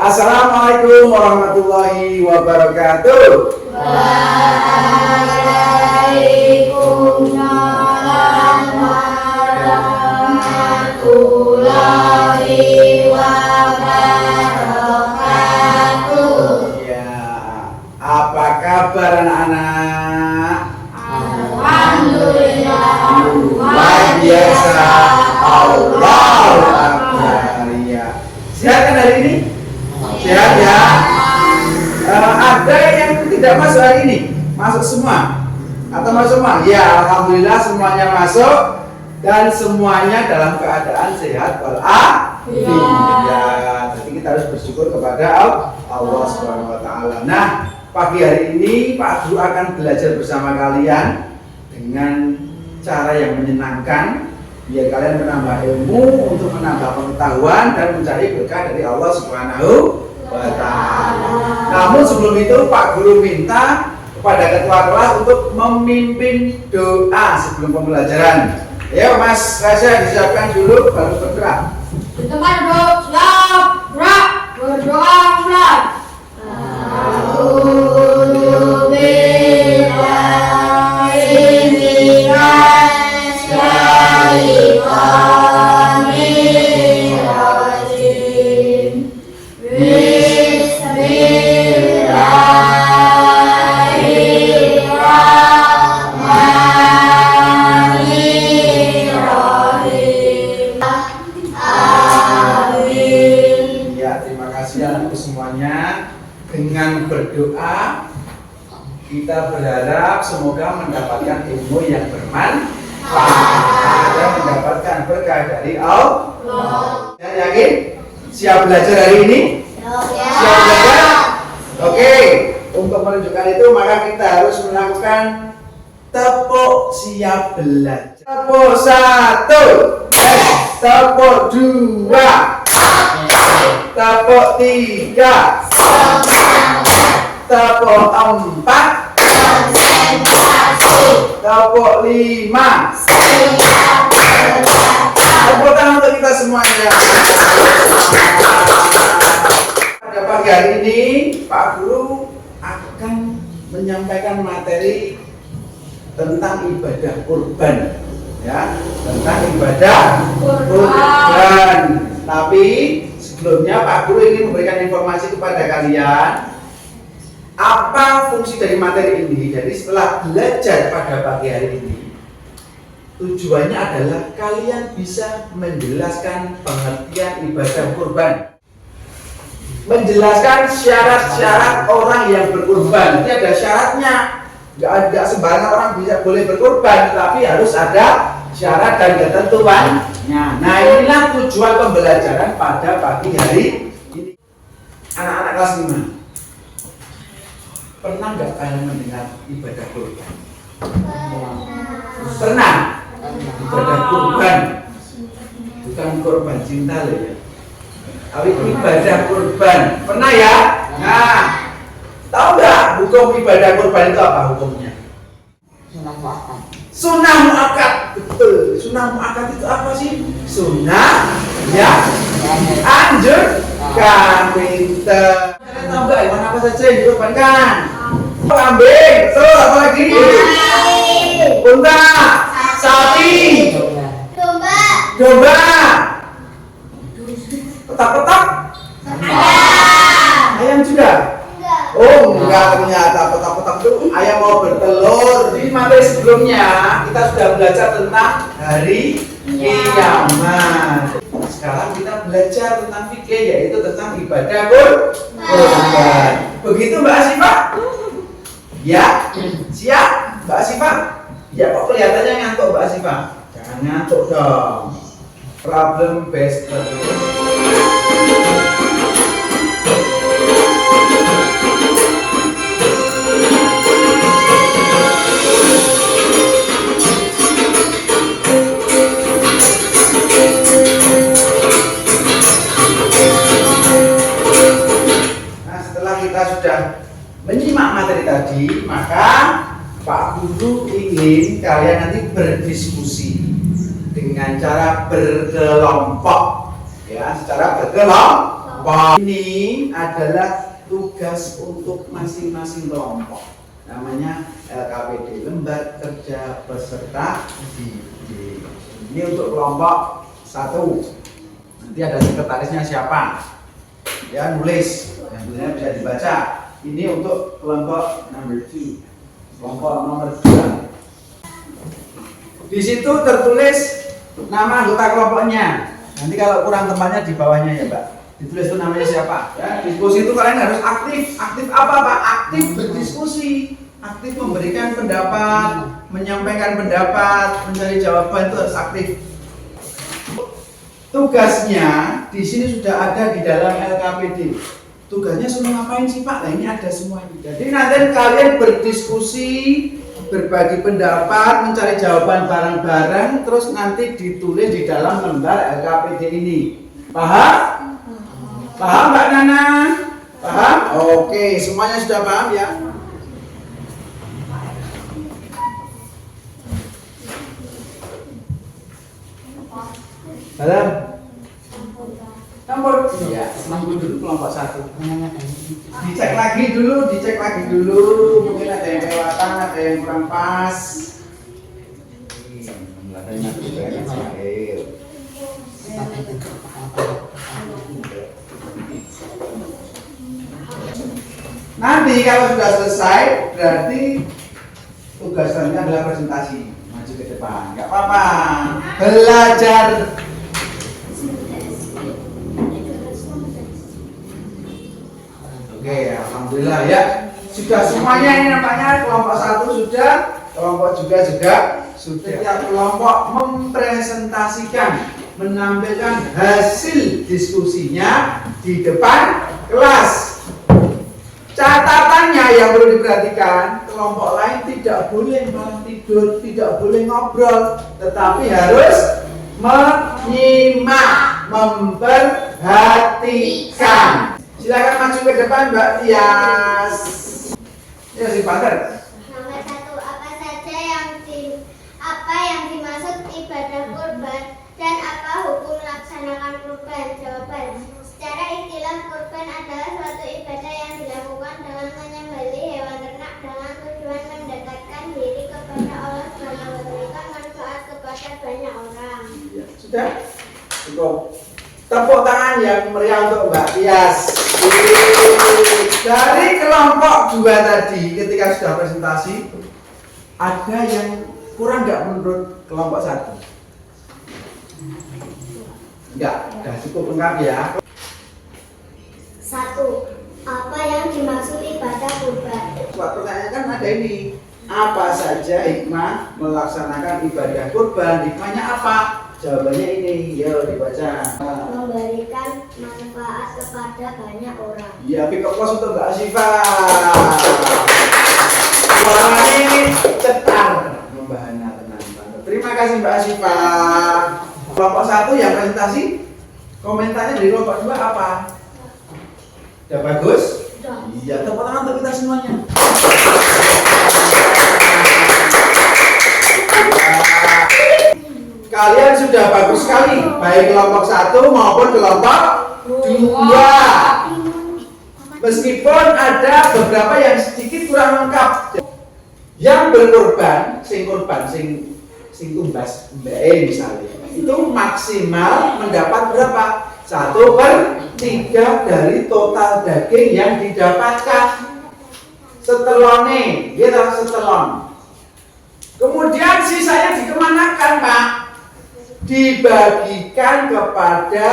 Assalamualaikum warahmatullahi wabarakatuh. Waalaikumsalam warahmatullahi wabarakatuh. Ya, apa kabar anak-anak? Alhamdulillah. Luar biasa. Allahu Akbar. Ya. Sehat kan hari ini? Sehat ya. Ada yang tidak masuk hari ini? Masuk semua? Atau masuk semua? Ya, alhamdulillah semuanya masuk dan semuanya dalam keadaan sehat walafiat. Jadi kita harus bersyukur kepada Allah Subhanahu wa taala. Nah, pagi hari ini Pak Guru akan belajar bersama kalian dengan cara yang menyenangkan biar kalian menambah ilmu, untuk menambah pengetahuan dan mencari berkah dari Allah Subhanahu wa taala. Namun sebelum itu Pak Guru minta kepada ketua kelas untuk memimpin doa sebelum pembelajaran. Ayo Mas Rasya disiapkan dulu baru bergerak. Di tempat duduk, siap, gerak, berdoa mulai. Dengan berdoa kita berharap semoga mendapatkan ilmu yang bermanfaat dan mendapatkan berkah dari Allah. Dan yakin? Siap belajar hari ini? Siap belajar? Oke. Untuk menunjukkan itu maka kita harus melakukan tepuk siap belajar. Tepuk 1, tepuk 2, tepuk 3, tepuk 4, tepuk 5. Tepuk tangan untuk kita semuanya. Pada pagi hari ini Pak Guru akan menyampaikan materi tentang ibadah kurban, ya, tentang ibadah kurban. Tapi sebelumnya Pak Guru ingin memberikan informasi kepada kalian apa fungsi dari materi ini. Jadi setelah belajar pada pagi hari ini, tujuannya adalah kalian bisa menjelaskan pengertian ibadah kurban, menjelaskan syarat-syarat orang yang berkurban. Ini ada syaratnya. Nggak sembarangan orang bisa boleh berkurban, tapi harus ada syarat dan ketentuannya. Nah, inilah tujuan pembelajaran pada pagi hari ini. Anak-anak kelas 5, pernah nggak kalian mendengar ibadah kurban? Pernah? Ibadah kurban, bukan korban cinta loh ya, tapi ibadah kurban. Pernah ya? Nah, tahu nggak hukum ibadah kurban itu apa hukumnya? Sunnah muakkad. Sunnah muakkad, betul. Sunnah muakkad itu apa sih? Sunnah ya anjurkan. Pinter. Kalian tahu nggak hewan apa saja yang dikorbankan? Kambing, betul. Apa lagi? Unta, sapi, domba, petak-petak, ayam juga. Oh enggak, ternyata petak-petak itu ayam mau bertelur. Di materi sebelumnya kita sudah belajar tentang hari kiamat. Sekarang kita belajar tentang fikih, yaitu tentang ibadah kurban. Begitu Mbak Asifah? Ya, siap Mbak Asifah? Ya, kok kelihatannya ngantuk Mbak Asifah? Jangan ngantuk dong. Problem based learning. Menyimak materi tadi, maka Pak Guru ingin kalian nanti berdiskusi dengan cara berkelompok, ya, secara berkelompok. kelompok. Ini adalah tugas untuk masing-masing kelompok. Namanya LKPD, Lembar Kerja Peserta Didik. Ini untuk kelompok 1. Nanti ada sekretarisnya siapa? Ya, nulis. Yang tulisannya bisa dibaca. Ini untuk kelompok number 2. Kelompok nomor 2. Di situ tertulis nama anggota kelompoknya. Nanti kalau kurang tempatnya di bawahnya ya, Mbak. Ditulis itu namanya siapa. Ya, diskusi itu kalian harus aktif. Aktif apa, Pak? Aktif berdiskusi. Aktif memberikan pendapat, menyampaikan pendapat, mencari jawaban itu harus aktif. Tugasnya di sini sudah ada di dalam LKPD. Tugasnya semua ngapain sih, Pak? Nah, ini ada semua ini. Jadi nanti kalian berdiskusi, berbagi pendapat, mencari jawaban bareng-bareng, terus nanti ditulis di dalam lembar LKPD ini. Paham? Paham, Mbak Nana? Paham? Oke, semuanya sudah paham ya? Dalam? Campur? Iya, campur dulu kelompok 1. Dicek lagi dulu. Mungkin ada yang kelewatan, ada yang kurang pas. Nanti kalau sudah selesai, berarti tugas selanjutnya adalah presentasi. Maju ke depan, nggak apa-apa. Belajar. Oke, alhamdulillah ya. Sudah semuanya ini nampaknya kelompok 1 sudah, kelompok juga sudah. Setiap kelompok mempresentasikan, menampilkan hasil diskusinya di depan kelas. Catatannya yang perlu diperhatikan, kelompok lain tidak boleh malah tidur, tidak boleh ngobrol, tetapi harus menyimak, memperhatikan. Silakan maju ke depan, Mbak Tias. Ya, si Pater. Nomor 1, apa yang dimaksud ibadah kurban dan apa hukum melaksanakan kurban? Jawaban. Secara istilah kurban adalah suatu ibadah yang dilakukan dengan menyembelih hewan ternak dengan tujuan mendekatkan diri kepada Allah dan memberikan manfaat kepada banyak orang. Ya, sudah? Cukup. Tepuk tangan yang meriah untuk Mbak Tias. Dari kelompok 2 tadi, ketika sudah presentasi, ada yang kurang nggak menurut kelompok 1? Enggak, sudah cukup lengkap ya. 1. Apa yang dimaksud ibadah kurban? Buat pertanyaan kan ada ini. Apa saja hikmah melaksanakan ibadah kurban? Hikmahnya apa? Jawabannya ini, yuk dibaca. Memberikan manfaat kepada banyak orang. Ya, pick up close untuk Mbak Asifa. Suaranya ini cetar, membahana tenang. Terima kasih Mbak Asifa. Kelompok 1 yang presentasi, komentarnya dari kelompok 2 apa? Udah bagus? Iya, tepuk tangan untuk kita semuanya. Kalian sudah bagus sekali, baik kelompok 1 maupun kelompok 2. Meskipun ada beberapa yang sedikit kurang lengkap. Yang berkorban, sing tumbas mbak misalnya, itu maksimal mendapat berapa? 1/3 dari total daging yang didapatkan. Setelone, gitu, setelon. Kemudian sisanya dikemanakan, Pak? Dibagikan kepada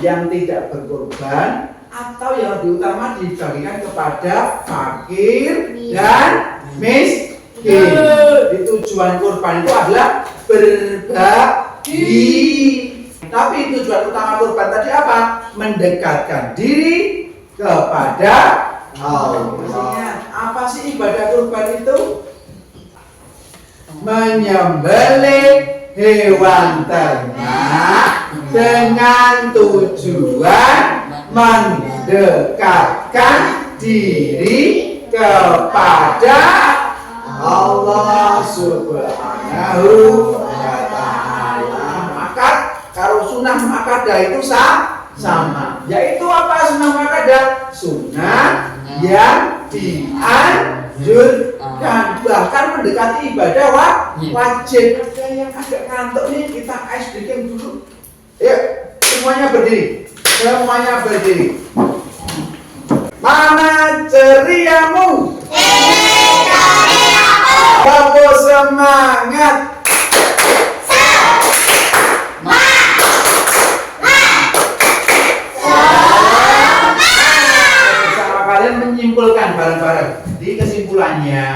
yang tidak berkorban, atau yang lebih utama dibagikan kepada fakir dan miskin. Tujuan kurban itu adalah berbagi. Tapi tujuan utama kurban tadi apa? Mendekatkan diri kepada Allah. Apa sih ibadah kurban itu? Menyembelih hewan ternak dengan tujuan mendekatkan diri kepada Allah Subhanahu wa Ta'ala. Maka kalau sunnah makadah itu sah sama. Yaitu apa sunnah muakkadah? Sunnah yang dianjurkan, bahkan mendekati ibadah wajib. Ada yang agak ngantuk nih, kita ice breaking dulu. Yuk, semuanya berdiri. Semuanya berdiri. Mana ceriamu? Bapak semangat. Bersama kalian menyimpulkan bareng-bareng. Jadi kesimpulannya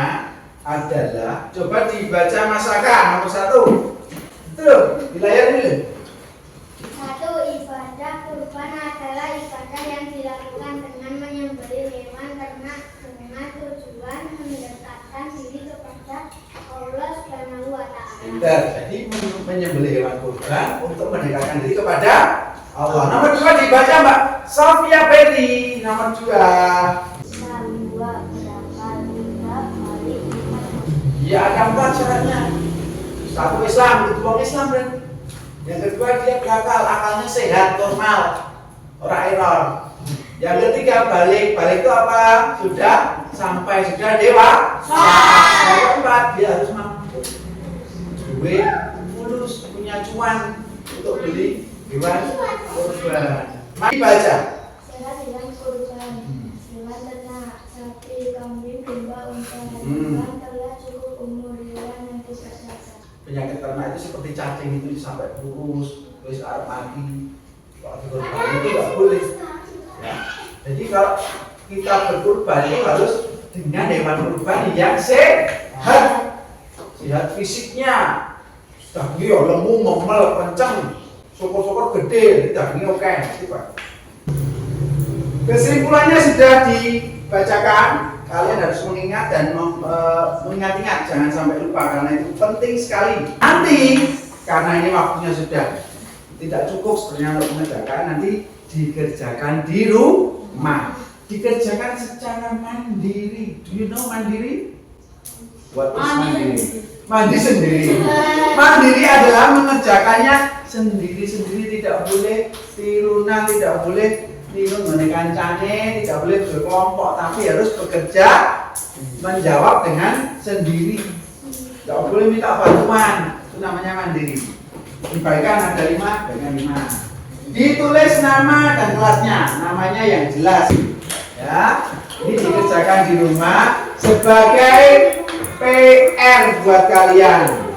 adalah coba dibaca masakan nomor 1. Tuh, di layar ini. 1. Ibadah kurban adalah ibadah yang dilakukan dengan menyembelih hewan ternak dengan tujuan mendekatkan diri kepada Allah Subhanahu wa Ta'ala. Pintar. Jadi menyembelih hewan kurban untuk mendekatkan diri kepada Allah. Nomor 2 dibaca Mbak Sofia Betty. Nomor 2. Islam 2. Berakal 3 kali Ya ada 4 syaratnya. 1 Islam, itu Islam kan. Yang kedua dia berakal, akalnya sehat, normal, orang error. Yang ketiga balik itu apa? Sudah sampai, sudah dewasa. Yang keempat dia harus mampu, duit, mulus, punya cuan untuk beli hewan kurban. Mari baca. Sehat hewan kurban, hewan ternak, sapi, kambing, domba, unta, hewan telah cukup umur, hewan yang tidak cacat. Penyakit ternak itu seperti cacing itu sampai kurus, terus arep mati. Kalau dikurban itu nggak boleh. Ya. Jadi kalau kita berkurban itu harus dengan hewan kurban yang sehat, sehat fisiknya, dagingnya lemu, memel, kencang, syukur-syukur gede, dagingnya oke, gitu Pak. Kesimpulannya sudah dibacakan. Kalian harus mengingat dan mengingat-ingat, jangan sampai lupa karena itu penting sekali. Nanti karena ini waktunya sudah tidak cukup sebenarnya untuk mengerjakan, nanti dikerjakan di rumah, dikerjakan secara mandiri. Do you know mandiri? What is mandiri? Mandi sendiri. Mandiri adalah mengerjakannya sendiri-sendiri, tidak boleh tirunan, tidak boleh tiru menekan cane, tidak boleh berkelompok, tapi harus bekerja menjawab dengan sendiri. Tidak boleh minta bantuan, itu namanya mandiri. Dibaikan ada 5, bagian 5. Ditulis nama dan kelasnya, namanya yang jelas. Ya, ini dikerjakan di rumah sebagai PR buat kalian.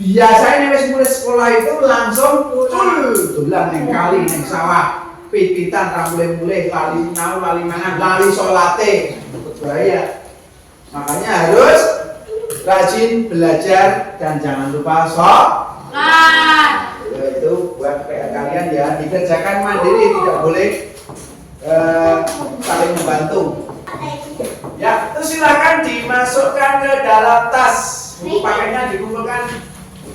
Biasanya wis mulai sekolah itu langsung dolan ning kali ning sawah, pipitan ra mulai-mulai lali sinau, lali mangan, lali salate. Bahaya. Makanya harus rajin belajar dan jangan lupa sholat. Itu buat PR kalian ya, dikerjakan mandiri, tidak boleh saling membantu. Ya, terus silakan dimasukkan ke dalam tas. Buku pakainya dikumpulkan.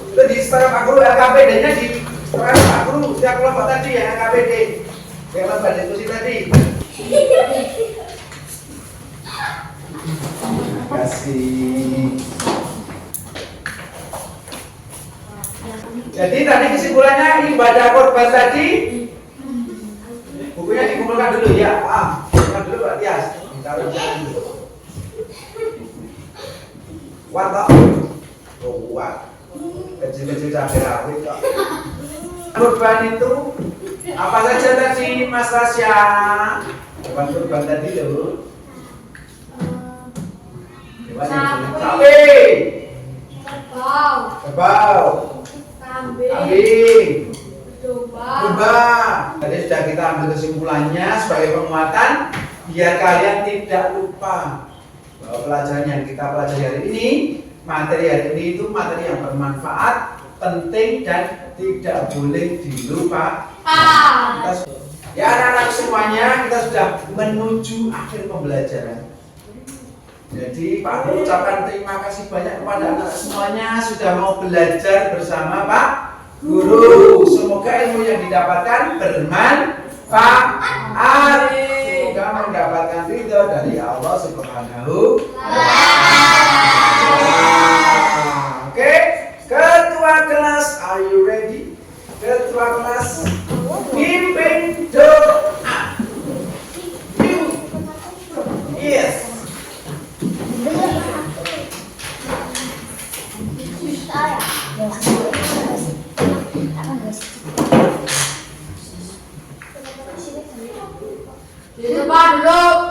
Itu di setelah Pak Guru LKPD-nya di setelah Pak Guru setiap kelompok tadi ya LKPD yang lembar diskusi tadi. Terima kasih. Jadi tadi kesimpulannya ibadah kurban tadi bukunya dikumpulkan dulu ya. Kumpulkan dulu Pak Tias. Ditaruh jangan dulu. Kuat kok? Kuat. Kecil-kecil cabai rawit kok. Kurban itu apa saja tadi Mas Rasya? Kurban tadi loh. Sapi, kerbau, kambing, domba. Tadi sudah kita ambil kesimpulannya sebagai penguatan biar kalian tidak lupa bahwa pelajaran yang kita pelajari hari ini, materi hari ini itu materi yang bermanfaat, penting dan tidak boleh dilupakan. Ya anak-anak semuanya, kita sudah menuju akhir pembelajaran. Jadi Pak Guru ucapkan terima kasih banyak kepada anak semuanya sudah mau belajar bersama Pak Guru. Semoga ilmu yang didapatkan bermanfaat. Semoga mendapatkan ridho dari Allah Subhanahu wa Ta'ala. Oke, ketua kelas, are you ready? Ketua kelas. Di depan duduk.